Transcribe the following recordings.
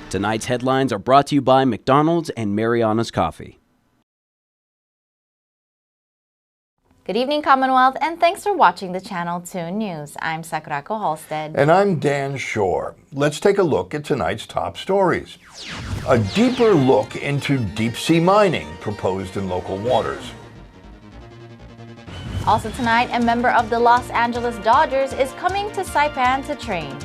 Tonight's headlines are brought to you by McDonald's and Mariana's Coffee. Good evening, Commonwealth, and thanks for watching the Channel 2 News. I'm Sakurako Halstead. And I'm Dan Shore. Let's take a look at tonight's top stories. A deeper look into deep-sea mining proposed in local waters. Also tonight, a member of the Los Angeles Dodgers is coming to Saipan to train.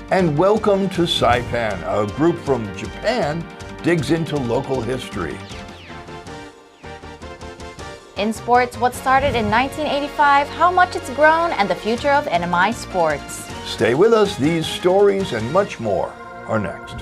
And welcome to Saipan, a group from Japan digs into local history. In sports, what started in 1985, how much it's grown, and the future of NMI sports. Stay with us. These stories and much more are next.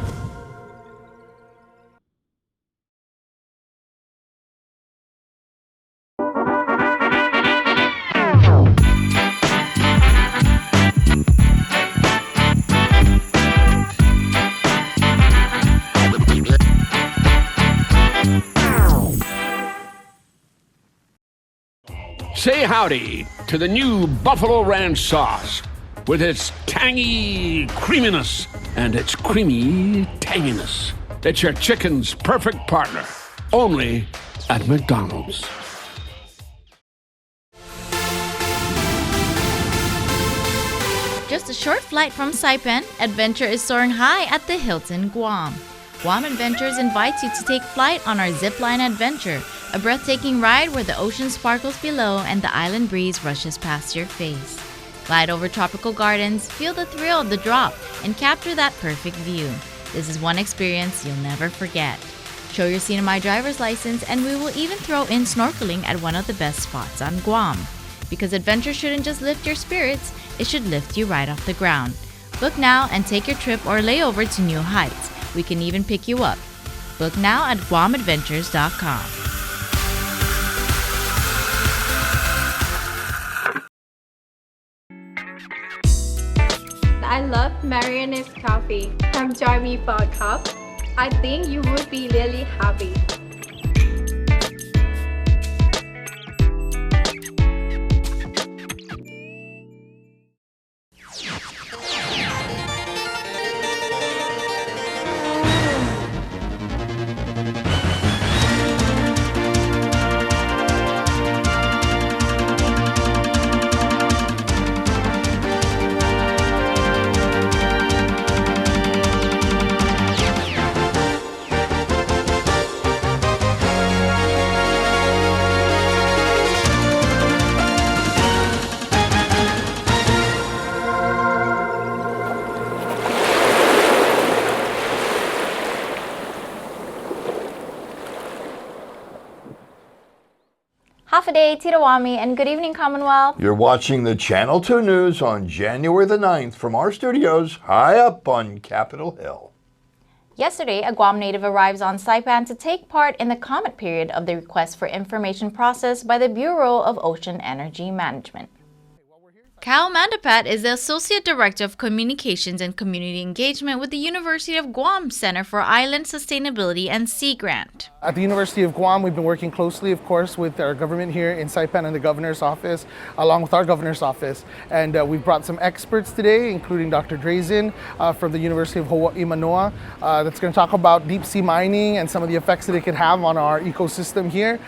Say howdy to the new Buffalo Ranch sauce with its tangy creaminess and its creamy tanginess. It's your chicken's perfect partner, only at McDonald's. Just a short flight from Saipan, adventure is soaring high at the Hilton, Guam. Guam Adventures invites you to take flight on our zipline adventure, a breathtaking ride where the ocean sparkles below and the island breeze rushes past your face. Glide over tropical gardens, feel the thrill of the drop, and capture that perfect view. This is one experience you'll never forget. Show your CNMI driver's license and we will even throw in snorkeling at one of the best spots on Guam. Because adventure shouldn't just lift your spirits, it should lift you right off the ground. Book now and take your trip or layover to new heights. We can even pick you up. Book now at guamadventures.com. I love Mariana's Coffee. Come join me for a cup. I think you would be really happy. Half a day, Tirawami, and good evening, Commonwealth. You're watching the Channel 2 News on January the 9th from our studios high up on Capitol Hill. Yesterday, a Guam native arrives on Saipan to take part in the comment period of the request for information process by the Bureau of Ocean Energy Management. Cal Mandapat is the Associate Director of Communications and Community Engagement with the University of Guam Center for Island Sustainability and Sea Grant. At the University of Guam, we've been working closely, of course, with our government here in Saipan and the governor's office, along with our governor's office. And we've brought some experts today, including Dr. Drazen from the University of Hawaii Manoa, that's going to talk about deep sea mining and some of the effects that it could have on our ecosystem here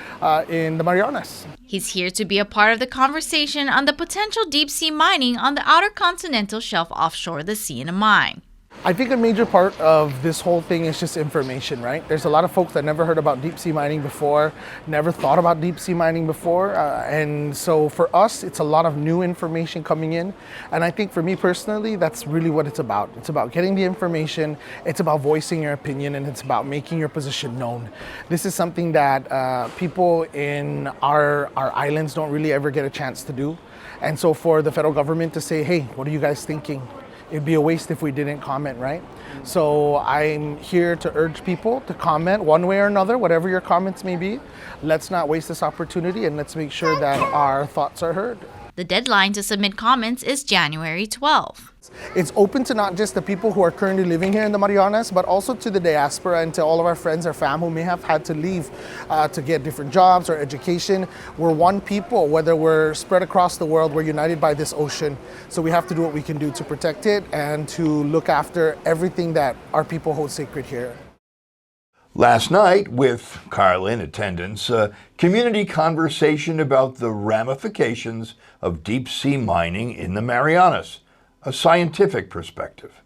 in the Marianas. He's here to be a part of the conversation on the potential deep sea mining on the outer continental shelf offshore the CNMI. I think a major part of this whole thing is just information, right? There's a lot of folks that never heard about deep sea mining before, never thought about deep sea mining before. And so for us, it's a lot of new information coming in. And I think for me personally, that's really what it's about. It's about getting the information, it's about voicing your opinion, and it's about making your position known. This is something that people in our islands don't really ever get a chance to do. And so for the federal government to say, hey, what are you guys thinking? It'd be a waste if we didn't comment, right? So I'm here to urge people to comment one way or another, whatever your comments may be. Let's not waste this opportunity and let's make sure that our thoughts are heard. The deadline to submit comments is January 12th. It's open to not just the people who are currently living here in the Marianas, but also to the diaspora and to all of our friends or fam who may have had to leave to get different jobs or education. We're one people, whether we're spread across the world, we're united by this ocean. So we have to do what we can do to protect it and to look after everything that our people hold sacred here. Last night, with Carla in attendance, a community conversation about the ramifications of deep-sea mining in the Marianas, a scientific perspective.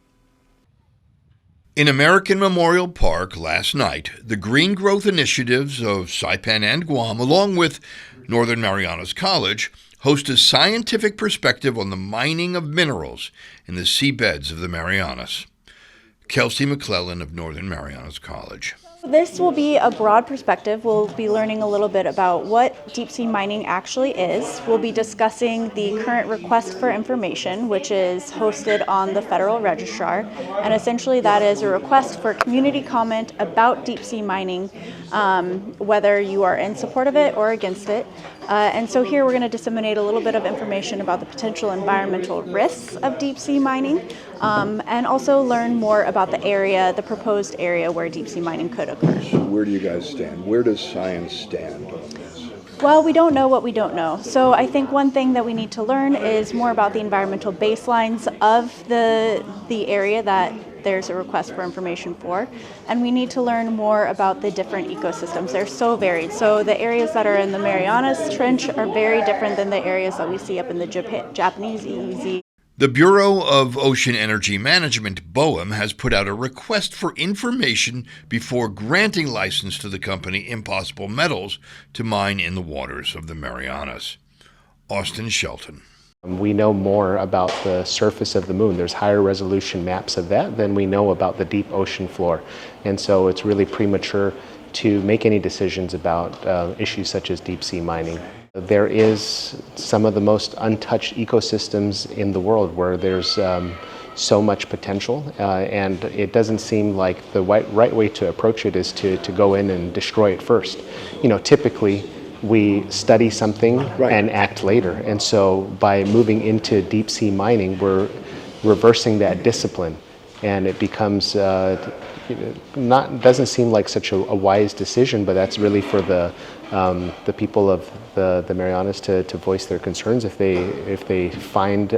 In American Memorial Park last night, the green growth initiatives of Saipan and Guam, along with Northern Marianas College, host a scientific perspective on the mining of minerals in the seabeds of the Marianas. Kelsey McClellan of Northern Marianas College. This will be a broad perspective. We'll be learning a little bit about what deep sea mining actually is. We'll be discussing the current request for information, which is hosted on the Federal Registrar. And essentially that is a request for community comment about deep sea mining, whether you are in support of it or against it. And so here we're going to disseminate a little bit of information about the potential environmental risks of deep sea mining, and also learn more about the area, the proposed area where deep sea mining could occur. Where do you guys stand? Where does science stand on this? Well, we don't know what we don't know. So I think one thing that we need to learn is more about the environmental baselines of the area that there's a request for information for, and we need to learn more about the different ecosystems. They're so varied. So the areas that are in the Marianas Trench are very different than the areas that we see up in the Japanese EEZ. The Bureau of Ocean Energy Management, BOEM, has put out a request for information before granting license to the company Impossible Metals to mine in the waters of the Marianas. Austin Shelton. We know more about the surface of the moon. There's higher resolution maps of that than we know about the deep ocean floor. And so it's really premature to make any decisions about issues such as deep sea mining. There is some of the most untouched ecosystems in the world where there's so much potential, and it doesn't seem like the right way to approach it is to go in and destroy it first. You know, typically we study something and act later, and so by moving into deep sea mining, we're reversing that discipline, and it becomes doesn't seem like such a wise decision, but that's really for the people of the Marianas to voice their concerns if they find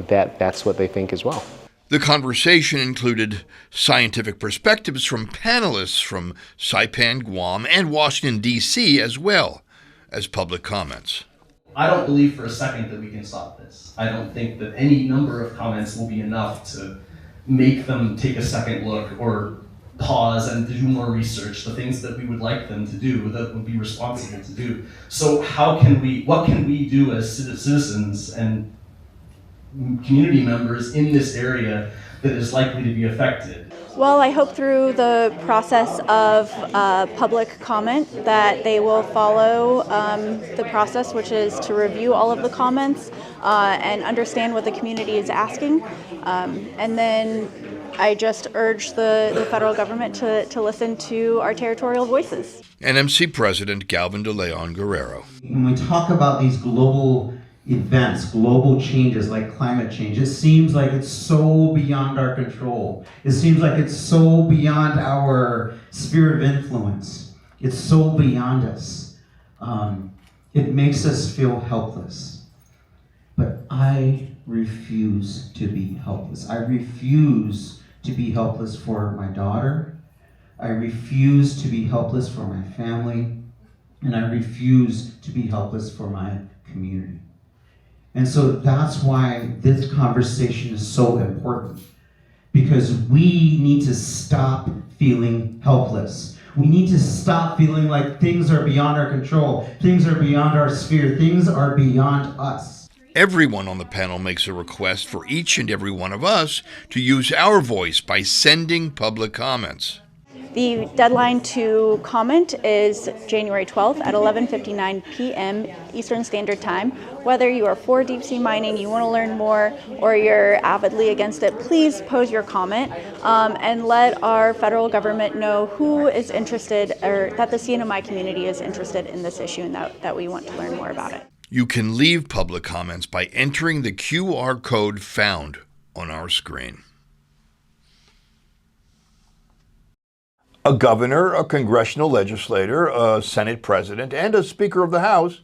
that's what they think as well. The conversation included scientific perspectives from panelists from Saipan, Guam, and Washington, D.C., as well as public comments. I don't believe for a second that we can stop this. I don't think that any number of comments will be enough to make them take a second look or pause and do more research, the things that we would like them to do, that would be responsible to do. So what can we do as citizens and community members in this area that is likely to be affected? Well, I hope through the process of public comment that they will follow the process, which is to review all of the comments and understand what the community is asking. And then I just urge the federal government to listen to our territorial voices. NMC President Galvin de Leon Guerrero. When we talk about these global events, global changes like climate change, it seems like it's so beyond our control. It seems like it's so beyond our sphere of influence. It's so beyond us. It makes us feel helpless. But I refuse to be helpless. I refuse to be helpless for my daughter. I refuse to be helpless for my family. And I refuse to be helpless for my community. And so that's why this conversation is so important, because we need to stop feeling helpless. We need to stop feeling like things are beyond our control, things are beyond our sphere, things are beyond us. Everyone on the panel makes a request for each and every one of us to use our voice by sending public comments. The deadline to comment is January 12th at 11:59 p.m. Eastern Standard Time. Whether you are for deep sea mining, you want to learn more, or you're avidly against it, please pose your comment and let our federal government know who is interested, or that the CNMI community is interested in this issue and that we want to learn more about it. You can leave public comments by entering the QR code found on our screen. A governor, a congressional legislator, a Senate president, and a Speaker of the House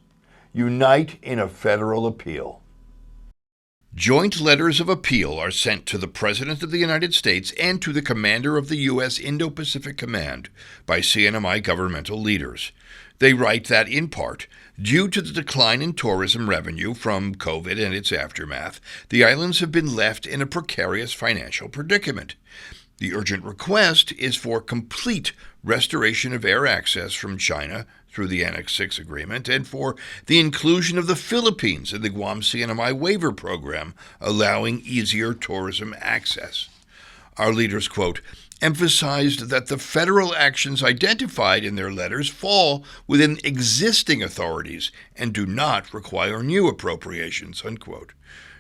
unite in a federal appeal. Joint letters of appeal are sent to the President of the United States and to the Commander of the U.S. Indo-Pacific Command by CNMI governmental leaders. They write that, in part, due to the decline in tourism revenue from COVID and its aftermath, the islands have been left in a precarious financial predicament. The urgent request is for complete restoration of air access from China through the Annex 6 agreement and for the inclusion of the Philippines in the Guam CNMI waiver program, allowing easier tourism access. Our leaders, quote, emphasized that the federal actions identified in their letters fall within existing authorities and do not require new appropriations, unquote.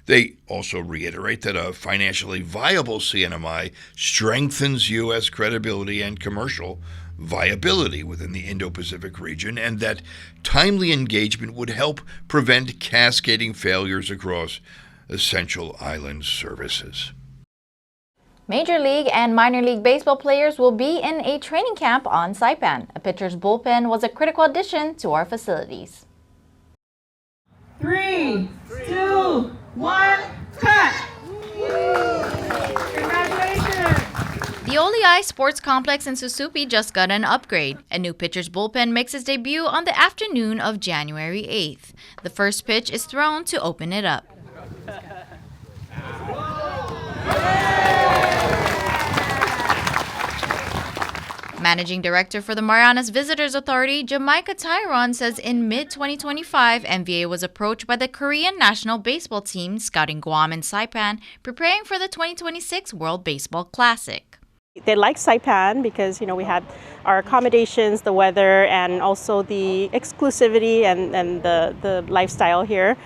They also reiterate that a financially viable CNMI strengthens U.S. credibility and commercial viability within the Indo-Pacific region, and that timely engagement would help prevent cascading failures across essential island services. Major League and minor league baseball players will be in a training camp on Saipan. A pitcher's bullpen was a critical addition to our facilities. 3, 2, 1, cut! Congratulations! The Oliai Sports Complex in Susupi just got an upgrade. A new pitcher's bullpen makes its debut on the afternoon of January 8th. The first pitch is thrown to open it up. Managing Director for the Marianas Visitors Authority, Jamaica Tyron, says in mid-2025, MVA was approached by the Korean national baseball team scouting Guam and Saipan, preparing for the 2026 World Baseball Classic. They like Saipan because, we had our accommodations, the weather, and also the exclusivity and the lifestyle here.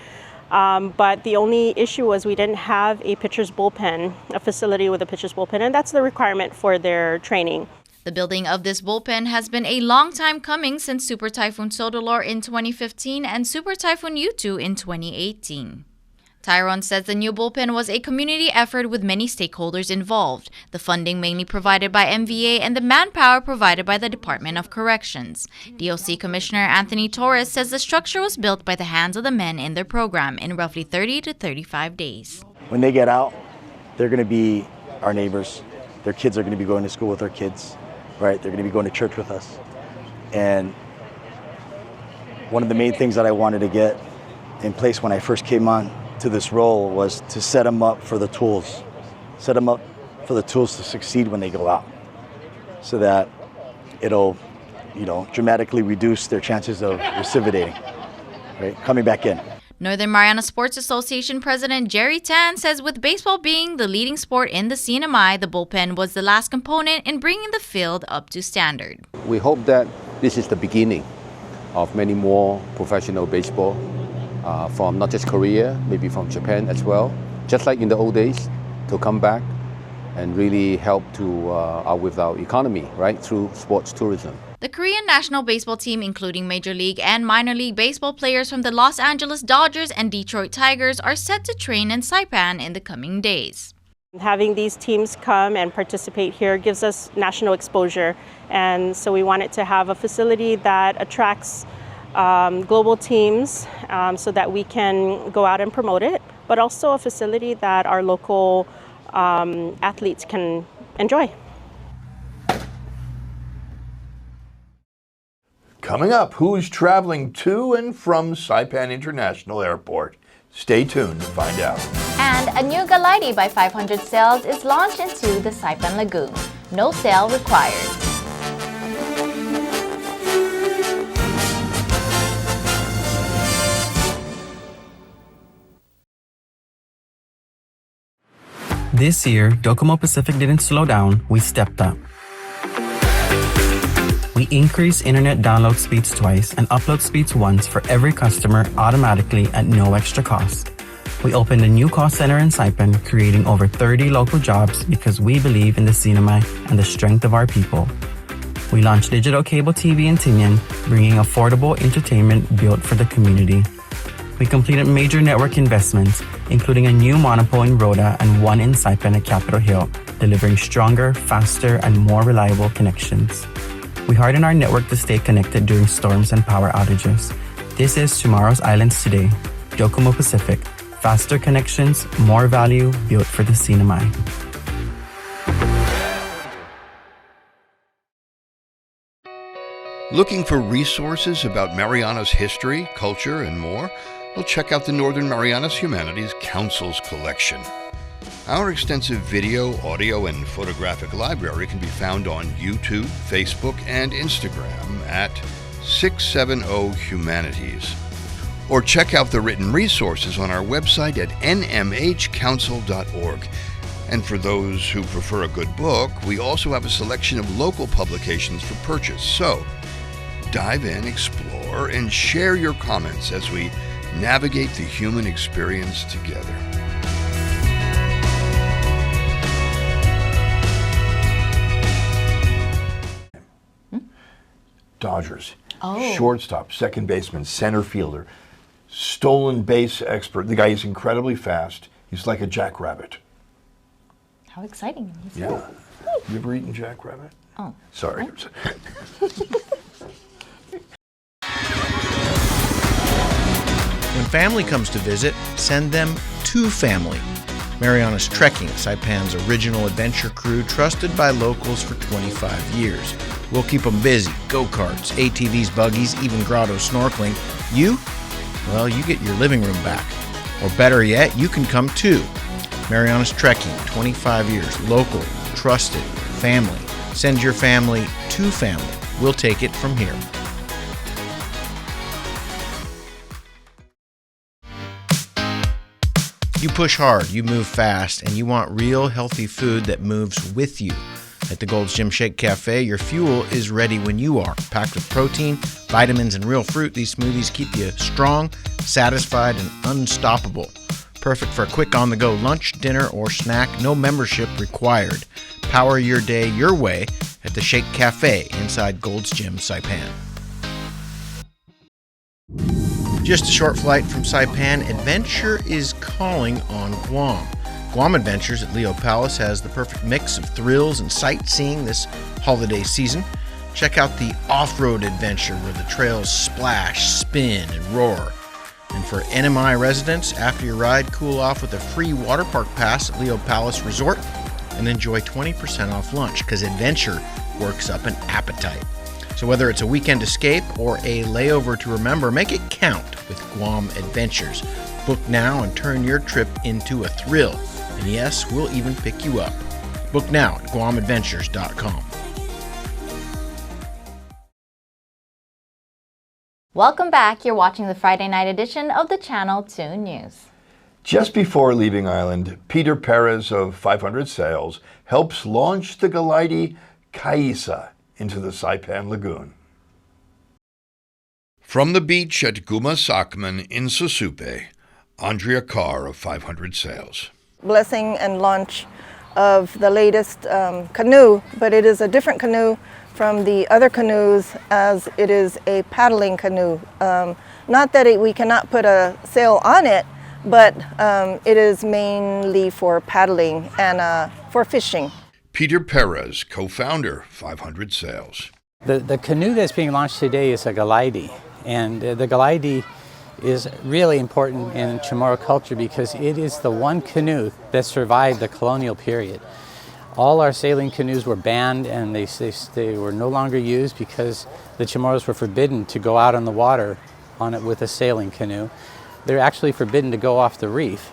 But the only issue was we didn't have a pitcher's bullpen, a facility with a pitcher's bullpen, and that's the requirement for their training. The building of this bullpen has been a long time coming since Super Typhoon Sodolor in 2015 and Super Typhoon Yutu in 2018. Tyron says the new bullpen was a community effort with many stakeholders involved, the funding mainly provided by MVA and the manpower provided by the Department of Corrections. DOC Commissioner Anthony Torres says the structure was built by the hands of the men in their program in roughly 30 to 35 days. When they get out, they're going to be our neighbors. Their kids are going to be going to school with our kids, right? They're going to be going to church with us. And one of the main things that I wanted to get in place when I first came on to this role was to set them up for the tools, set them up for the tools to succeed when they go out, so that it'll, dramatically reduce their chances of recidivating, right, coming back in. Northern Mariana Sports Association President Jerry Tan says with baseball being the leading sport in the CNMI, the bullpen was the last component in bringing the field up to standard. We hope that this is the beginning of many more professional baseball from not just Korea, maybe from Japan as well, just like in the old days, to come back and really help to with our economy, right, through sports tourism. The Korean national baseball team, including Major League and minor league baseball players from the Los Angeles Dodgers and Detroit Tigers, are set to train in Saipan in the coming days. Having these teams come and participate here gives us national exposure, and so we wanted to have a facility that attracts global teams so that we can go out and promote it, but also a facility that our local athletes can enjoy. Coming up, who's traveling to and from Saipan International Airport? Stay tuned to find out. And a new Galidi by 500 sails is launched into the Saipan Lagoon. No sail required. This year, Docomo Pacific didn't slow down, we stepped up. We increased internet download speeds twice and upload speeds once for every customer automatically at no extra cost. We opened a new call center in Saipan, creating over 30 local jobs because we believe in the CNMI and the strength of our people. We launched digital cable TV in Tinian, bringing affordable entertainment built for the community. We completed major network investments, including a new monopole in Rhoda and one in Saipan at Capitol Hill, delivering stronger, faster, and more reliable connections. We hardened our network to stay connected during storms and power outages. This is tomorrow's islands today. Docomo Pacific. Faster connections, more value, built for the Sinamai. Looking for resources about Marianas history, culture, and more? Well, check out the Northern Marianas Humanities Council's collection. Our extensive video, audio, and photographic library can be found on YouTube, Facebook, and Instagram at 670 Humanities. Or check out the written resources on our website at nmhcouncil.org. And for those who prefer a good book, we also have a selection of local publications for purchase. So, dive in, explore, and share your comments as we navigate the human experience together. Dodgers. Shortstop, second baseman, center fielder, stolen base expert. The guy is incredibly fast. He's like a jackrabbit. How exciting. Yeah. You ever eaten jackrabbit? Oh. Sorry. When family comes to visit, send them to family. Marianas Trekking, Saipan's original adventure crew, trusted by locals for 25 years. We'll keep them busy. Go-karts, ATVs, buggies, even grotto snorkeling. You? Well, you get your living room back. Or better yet, you can come too. Marianas Trekking, 25 years, local, trusted, family. Send your family to family. We'll take it from here. You push hard, you move fast, and you want real healthy food that moves with you. At the Gold's Gym Shake Cafe, your fuel is ready when you are. Packed with protein, vitamins, and real fruit, these smoothies keep you strong, satisfied, and unstoppable. Perfect for a quick on-the-go lunch, dinner, or snack. No membership required. Power your day your way at the Shake Cafe inside Gold's Gym, Saipan. Just a short flight from Saipan, adventure is calling on Guam. Guam Adventures at Leo Palace has the perfect mix of thrills and sightseeing this holiday season. Check out the off-road adventure where the trails splash, spin, and roar. And for NMI residents, after your ride, cool off with a free water park pass at Leo Palace Resort and enjoy 20% off lunch because adventure works up an appetite. So whether it's a weekend escape or a layover to remember, make it count with Guam Adventures. Book now and turn your trip into a thrill. And yes, we'll even pick you up. Book now at guamadventures.com. Welcome back. You're watching the Friday night edition of the Channel 2 News. Just before leaving island, Peter Perez of 500 Sails helps launch the Galidi Kaisa into the Saipan Lagoon. From the beach at Guma Sakman in Susupe, Andrea Carr of 500 Sails. Blessing and launch of the latest canoe, but it is a different canoe from the other canoes as it is a paddling canoe. Not that we cannot put a sail on it, but it is mainly for paddling and for fishing. Peter Perez, co-founder, 500 Sails. The canoe that's being launched today is a Galidi, and the Galidi is really important in Chamorro culture because it is the one canoe that survived the colonial period. All our sailing canoes were banned and they were no longer used because the Chamorros were forbidden to go out on the water on it with a sailing canoe. They're actually forbidden to go off the reef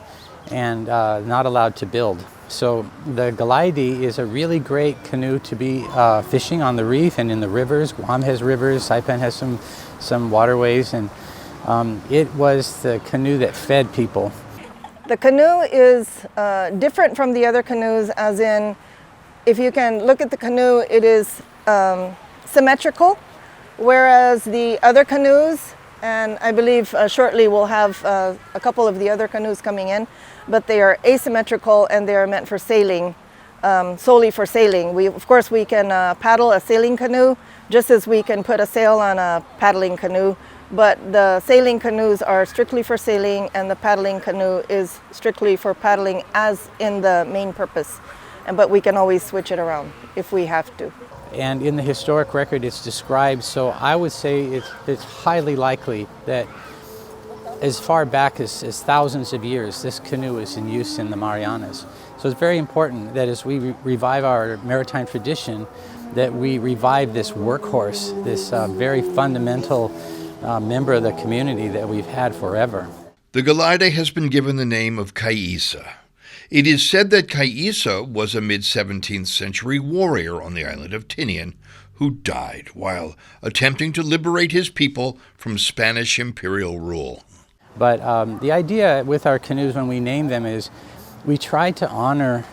and not allowed to build. So the Galidi is a really great canoe to be fishing on the reef and in the rivers. Guam has rivers, Saipan has some waterways, and it was the canoe that fed people. The canoe is different from the other canoes, as in, if you can look at the canoe, it is symmetrical, whereas the other canoes, and I believe shortly we'll have a couple of the other canoes coming in, but they are asymmetrical and they are meant for sailing, solely for sailing. Of course, we can paddle a sailing canoe just as we can put a sail on a paddling canoe, but the sailing canoes are strictly for sailing, and the paddling canoe is strictly for paddling as in the main purpose. But we can always switch it around if we have to. And in the historic record it's described, so I would say it's highly likely that as far back as thousands of years, this canoe is in use in the Marianas. So it's very important that as we revive our maritime tradition, that we revive this workhorse, this very fundamental member of the community that we've had forever. The Galaide has been given the name of Kaisa. It is said that Kaisa was a mid-17th century warrior on the island of Tinian who died while attempting to liberate his people from Spanish imperial rule. But the idea with our canoes when we name them is we try to honor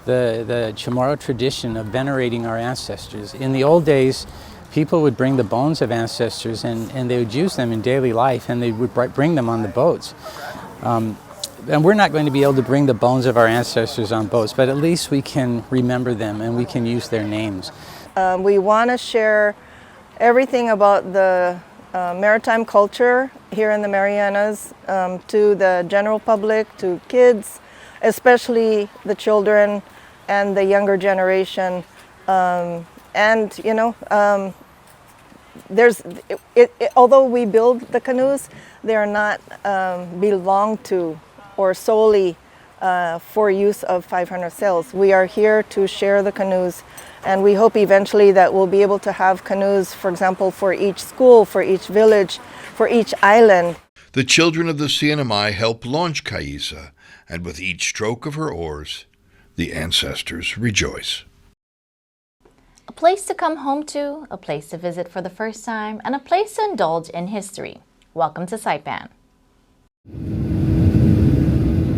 the Chamorro tradition of venerating our ancestors. In the old days, people would bring the bones of ancestors and they would use them in daily life, and they would bring them on the boats. And we're not going to be able to bring the bones of our ancestors on boats, but at least we can remember them and we can use their names. We want to share everything about the maritime culture here in the Marianas to the general public, to kids, especially the children and the younger generation. And you know, although we build the canoes, they are not belong to or solely for use of 500 sails. We are here to share the canoes, and we hope eventually that we'll be able to have canoes, for example, for each school, for each village, for each island. The children of the CNMI help launch Kaisa, and with each stroke of her oars, the ancestors rejoice. A place to come home to, a place to visit for the first time, and a place to indulge in history. Welcome to Saipan.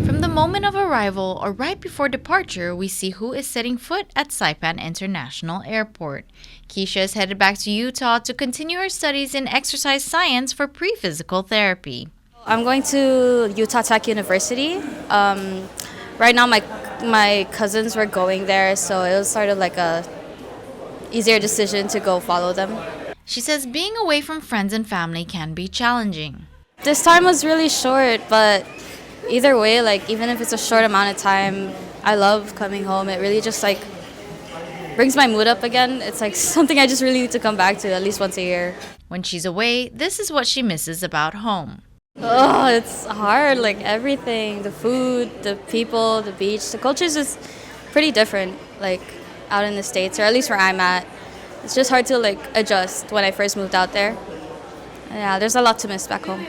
From the moment of arrival or right before departure, we see who is setting foot at Saipan International Airport. Keisha is headed back to Utah to continue her studies in exercise science for pre-physical therapy. I'm going to Utah Tech University. Right now my cousins were going there, so it was sort of like a easier decision to go follow them. She says being away from friends and family can be challenging. This time was really short, but either way, like even if it's a short amount of time, I love coming home. It really just like brings my mood up again. It's like something I just really need to come back to at least once a year. When she's away, this is what she misses about home. Oh, it's hard, like everything. The food, the people, the beach, the culture is just pretty different, like out in the States, or at least where I'm at. It's just hard to like adjust when I first moved out there. Yeah, there's a lot to miss back home.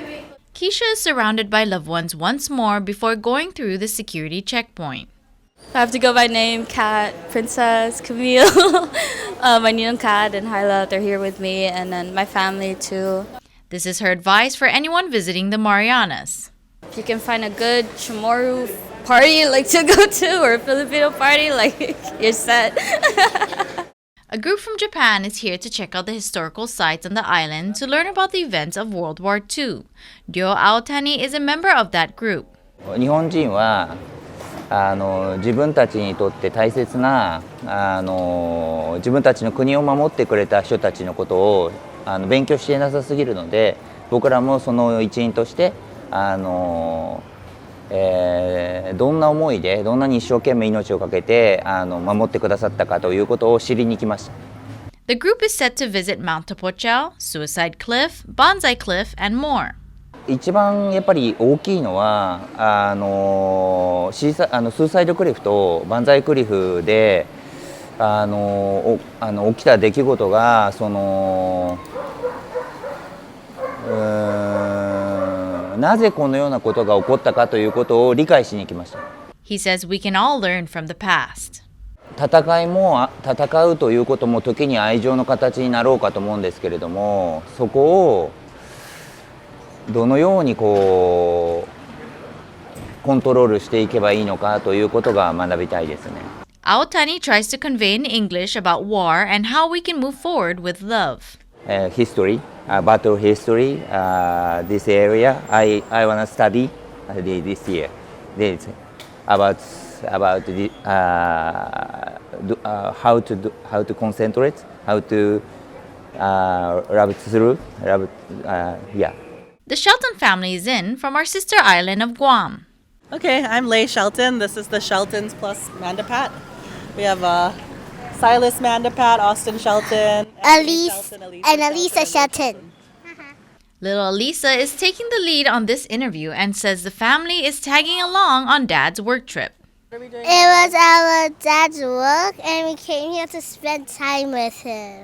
Keisha is surrounded by loved ones once more before going through the security checkpoint. I have to go by name: Kat, Princess, Camille, my Ninong Kat and Hyla, they're here with me, and then my family too. This is her advice for anyone visiting the Marianas. If you can find a good Chamorro party you like to go to, or a Filipino party, like you're set. A group from Japan is here to check out the historical sites on the island to learn about the events of World War II. Ryo Aotani is a member of that group. 日本人は自分たちにとって大切な自分たちの国を守ってくれた人たちのことを勉強してなさすぎるので、僕らもその一員としてどんな思いでどんなに一生懸命命を懸けて守ってくださったかということを知りに来ました。 The group is set to visit Mount Tapochao, Suicide Cliff, Banzai Cliff, and more. 一番やっぱり大きいのはスーサイドクリフとバンザイクリフで起きた出来事がなぜこのようなことが起こったかということを理解しに来ました。 He says we can all learn from the past. 戦うということも時に愛情の形になろうかと思うんですけれども、そこをどのようにコントロールしていけばいいのかということが学びたいですね。 Aotani tries to convey in English about war and how we can move forward with love. History, battle history, this area I want to study this year. This about the, how to concentrate, how to love through, yeah. The Shelton family is in from our sister island of Guam. Okay, I'm Leigh Shelton. This is the Sheltons plus Mandapat. We have Silas Mandapat, Austin Shelton, Elisa Shelton. Little Elisa is taking the lead on this interview and says the family is tagging along on Dad's work trip. It was our dad's work, and we came here to spend time with him.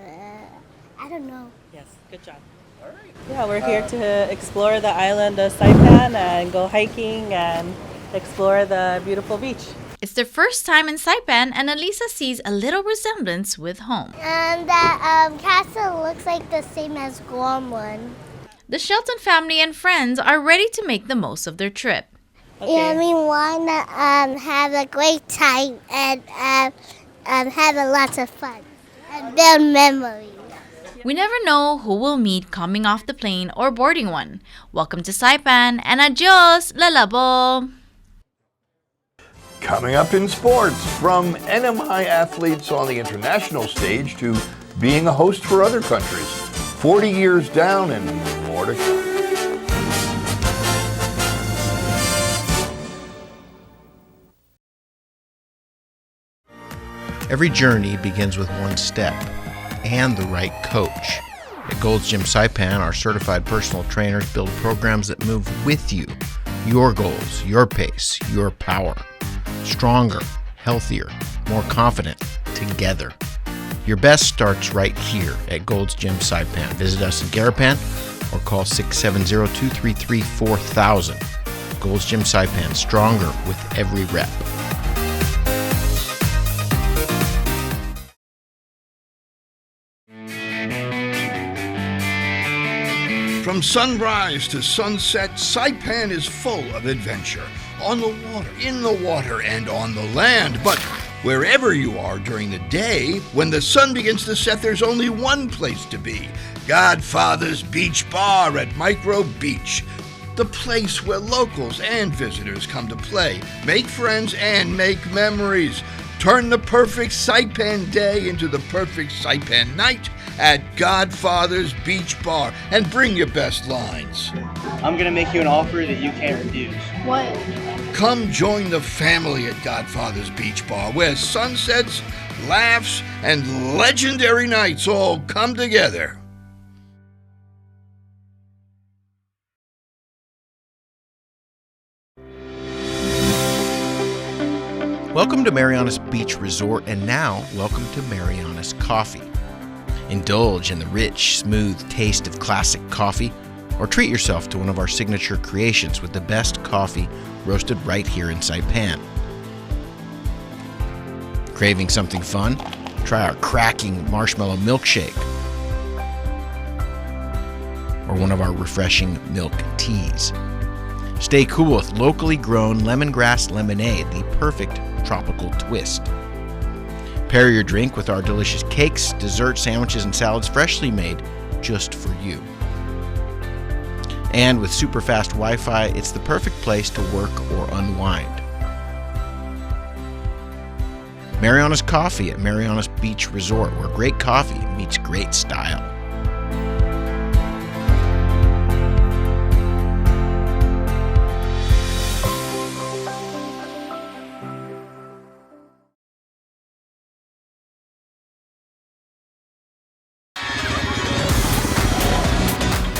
I don't know. Yes, good job. All right. Yeah, we're here to explore the island of Saipan and go hiking and explore the beautiful beach. It's their first time in Saipan, and Elisa sees a little resemblance with home. And that castle looks like the same as Guam one. The Shelton family and friends are ready to make the most of their trip. Okay. Yeah, we want to have a great time and have a lot of fun and build memories. We never know who we'll meet coming off the plane or boarding one. Welcome to Saipan, and adios, lalabo! Coming up in sports, from NMI athletes on the international stage to being a host for other countries. 40 years down and more to come. Every journey begins with one step and the right coach. At Gold's Gym Saipan, our certified personal trainers build programs that move with you. Your goals, your pace, your power. Stronger, healthier, more confident, together. Your best starts right here at Gold's Gym Saipan. Visit us in Garapan or call 670-233-4000. Gold's Gym Saipan, stronger with every rep. From sunrise to sunset, Saipan is full of adventure. On the water, in the water, and on the land. But wherever you are during the day, when the sun begins to set, there's only one place to be. Godfather's Beach Bar at Micro Beach. The place where locals and visitors come to play, make friends, and make memories. Turn the perfect Saipan day into the perfect Saipan night at Godfather's Beach Bar, and bring your best lines. I'm gonna make you an offer that you can't refuse. What? Come join the family at Godfather's Beach Bar, where sunsets, laughs, and legendary nights all come together. Welcome to Marianas Beach Resort, and now welcome to Marianas Coffee. Indulge in the rich, smooth taste of classic coffee, or treat yourself to one of our signature creations with the best coffee roasted right here in Saipan. Craving something fun? Try our cracking marshmallow milkshake, or one of our refreshing milk teas. Stay cool with locally grown lemongrass lemonade, the perfect tropical twist. Pair your drink with our delicious cakes, desserts, sandwiches, and salads freshly made just for you. And with super fast Wi-Fi, it's the perfect place to work or unwind. Marianas Coffee at Marianas Beach Resort, where great coffee meets great style.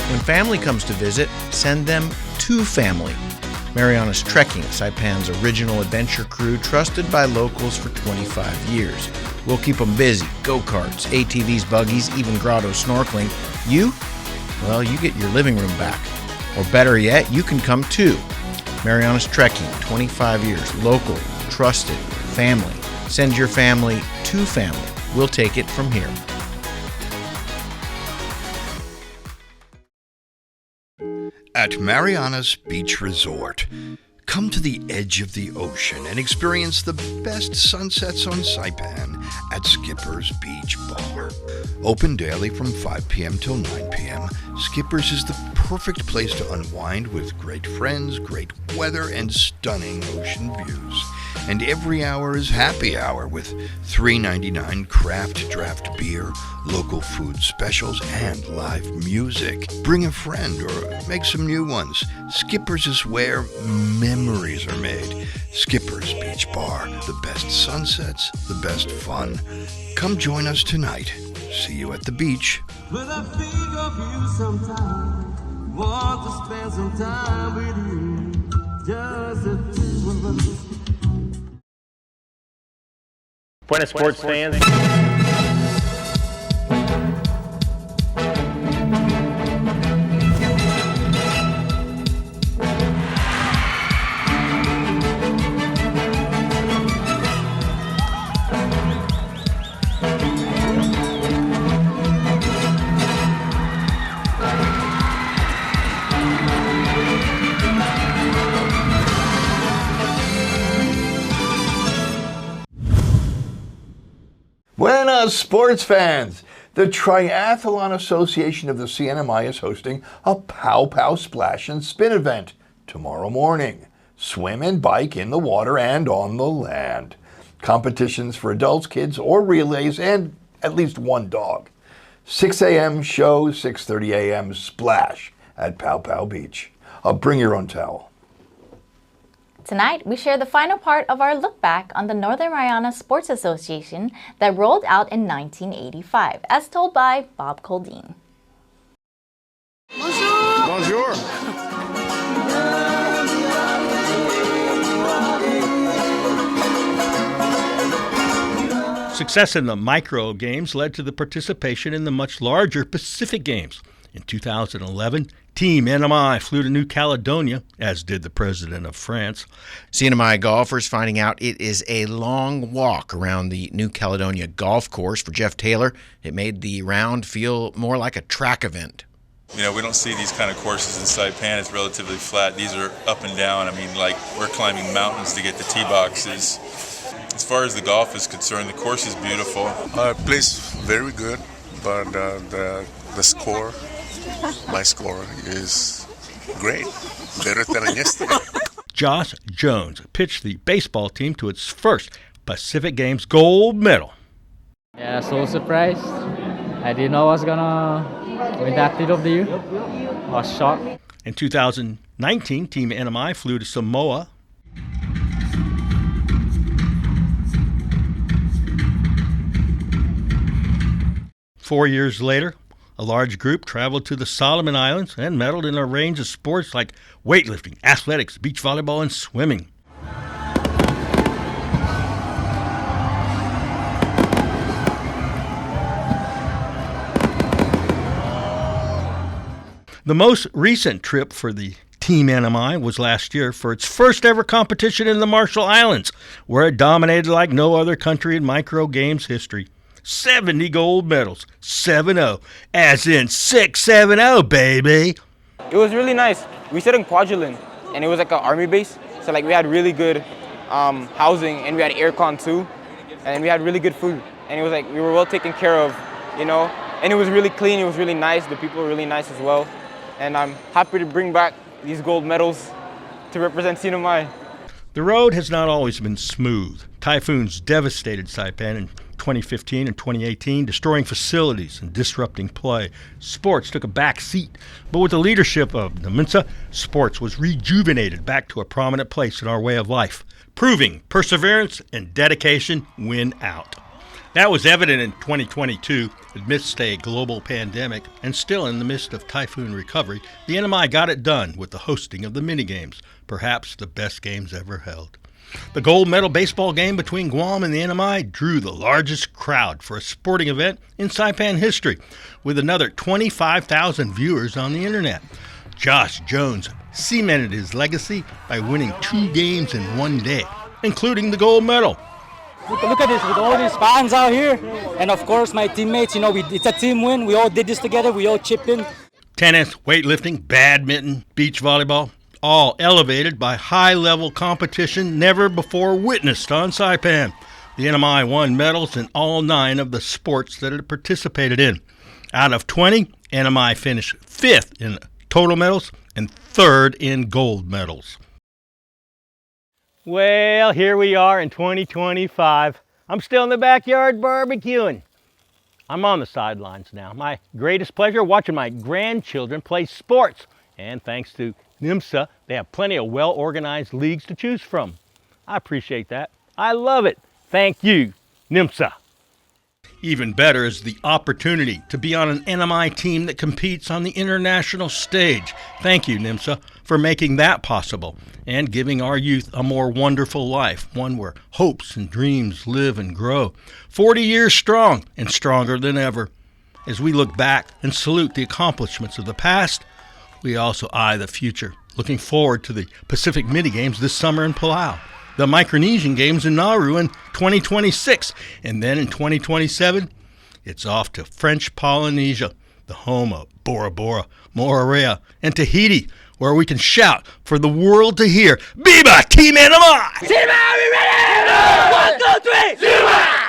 When family comes to visit, send them to family. Marianas Trekking, Saipan's original adventure crew, trusted by locals for 25 years. We'll keep them busy. Go-karts, ATVs, buggies, even grotto snorkeling. You? Well, you get your living room back. Or better yet, you can come too. Marianas Trekking, 25 years. Local, trusted, family. Send your family to family. We'll take it from here. At Marianas Beach Resort, come to the edge of the ocean and experience the best sunsets on Saipan at Skipper's Beach Bar. Open daily from 5 p.m. till 9 p.m., Skipper's is the perfect place to unwind with great friends, great weather, and stunning ocean views. and every hour is happy hour with $3.99 craft draft beer, local food specials, and live music. Bring a friend or make some new ones. Skipper's is where memories are made. Skipper's Beach Bar, the best sunsets, the best fun. Come join us tonight. See you at the beach. When I think of you sometime, want to spend some time with you, just the two of us. Buenas sports fans. Buenas sports fans! The Triathlon Association of the CNMI is hosting a Pow Pow Splash and Spin event tomorrow morning. Swim and bike in the water and on the land. Competitions for adults, kids, or relays, and at least one dog. 6 a.m. show, 6:30 a.m. splash at Pow Pow Beach. Bring your own towel. Tonight, we share the final part of our look back on the Northern Mariana Sports Association that rolled out in 1985, as told by Bob Coldine. Bonjour! Bonjour! Success in the micro games led to the participation in the much larger Pacific Games. In 2011, Team NMI flew to New Caledonia, as did the president of France. CNMI golfers finding out it is a long walk around the New Caledonia golf course. For Jeff Taylor, it made the round feel more like a track event. You know, we don't see these kind of courses in Saipan. It's relatively flat. These are up and down. I mean, like we're climbing mountains to get the tee boxes. As far as the golf is concerned, the course is beautiful. Place very good, but the score, my score is great, better than yesterday. Josh Jones pitched the baseball team to its first Pacific Games gold medal. Yeah, so surprised. I didn't know I was gonna win the Athlete of the Year. I was shocked. In 2019, Team NMI flew to Samoa. Four years later, a large group traveled to the Solomon Islands and medaled in a range of sports like weightlifting, athletics, beach volleyball, and swimming. The most recent trip for the Team NMI was last year for its first ever competition in the Marshall Islands, where it dominated like no other country in micro games history. 70 gold medals, 7-0, as in 6-7-0, baby. It was really nice. We stayed in Kwajalein, and it was like an army base. So like we had really good housing, and we had aircon too, and we had really good food. And it was like we were well taken care of, you know. And it was really clean. It was really nice. The people were really nice as well. And I'm happy to bring back these gold medals to represent CNMI. The road has not always been smooth. Typhoons devastated Saipan in 2015 and 2018, destroying facilities and disrupting play. Sports took a back seat, but with the leadership of the Mensa, sports was rejuvenated back to a prominent place in our way of life, proving perseverance and dedication win out. That was evident in 2022. Amidst a global pandemic and still in the midst of typhoon recovery, the NMI got it done with the hosting of the mini-games, perhaps the best games ever held. The gold medal baseball game between Guam and the NMI drew the largest crowd for a sporting event in Saipan history, with another 25,000 viewers on the internet. Josh Jones cemented his legacy by winning 2 games in one day, including the gold medal. Look at this, with all these fans out here, and of course my teammates, you know, it's a team win. We all did this together, we all chipped in. Tennis, weightlifting, badminton, beach volleyball, all elevated by high-level competition never before witnessed on Saipan. The NMI won medals in all 9 of the sports that it participated in. Out of 20, NMI finished 5th in total medals and 3rd in gold medals. Well, here we are in 2025. I'm still in the backyard barbecuing. I'm on the sidelines now. My greatest pleasure watching my grandchildren play sports. And thanks to NMSA, they have plenty of well-organized leagues to choose from. I appreciate that. I love it. Thank you, NMSA. Even better is the opportunity to be on an NMI team that competes on the international stage. Thank you, NMSA, for making that possible and giving our youth a more wonderful life, one where hopes and dreams live and grow. 40 years strong and stronger than ever. As we look back and salute the accomplishments of the past, we also eye the future, looking forward to the Pacific Mini Games this summer in Palau, the Micronesian Games in Nauru in 2026, and then in 2027, it's off to French Polynesia, the home of Bora Bora, Moorea, and Tahiti, where we can shout for the world to hear, Viva Team NMI! Team, are we ready? 1, 2, 3, Viva!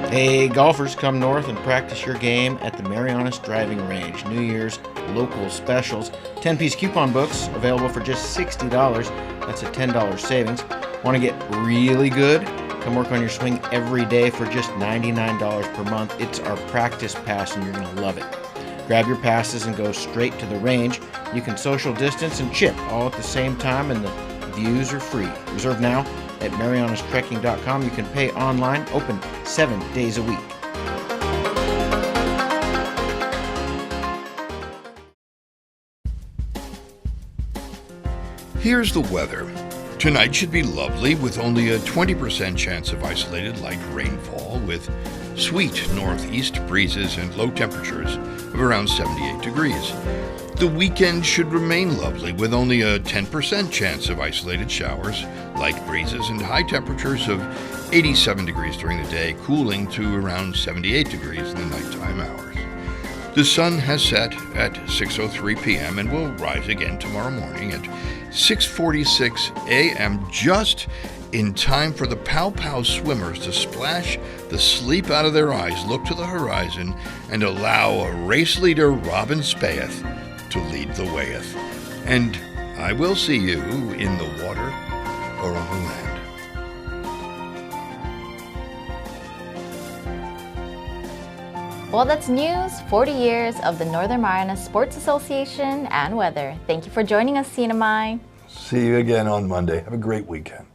Hey, golfers, come north and practice your game at the Marianas Driving Range. New Year's local specials. 10-piece coupon books available for just $60. That's a $10 savings. Want to get really good? Come work on your swing every day for just $99 per month. It's our practice pass and you're going to love it. Grab your passes and go straight to the range. You can social distance and chip all at the same time, and the views are free. Reserve now at marianastrekking.com. You can pay online, open 7 days a week. Here's the weather. Tonight should be lovely with only a 20% chance of isolated light rainfall with sweet northeast breezes and low temperatures of around 78 degrees. The weekend should remain lovely with only a 10% chance of isolated showers, light breezes, and high temperatures of 87 degrees during the day, cooling to around 78 degrees in the nighttime hours. The sun has set at 6:03 p.m. and will rise again tomorrow morning at 6:46 a.m. just in time for the Pow Pow swimmers to splash the sleep out of their eyes, look to the horizon, and allow a race leader, Robin Spayeth, to lead the wayeth. And I will see you in the water or on the land. Well, that's news, 40 years of the Northern Marianas Sports Association and weather. Thank you for joining us, CNMI. See you again on Monday. Have a great weekend.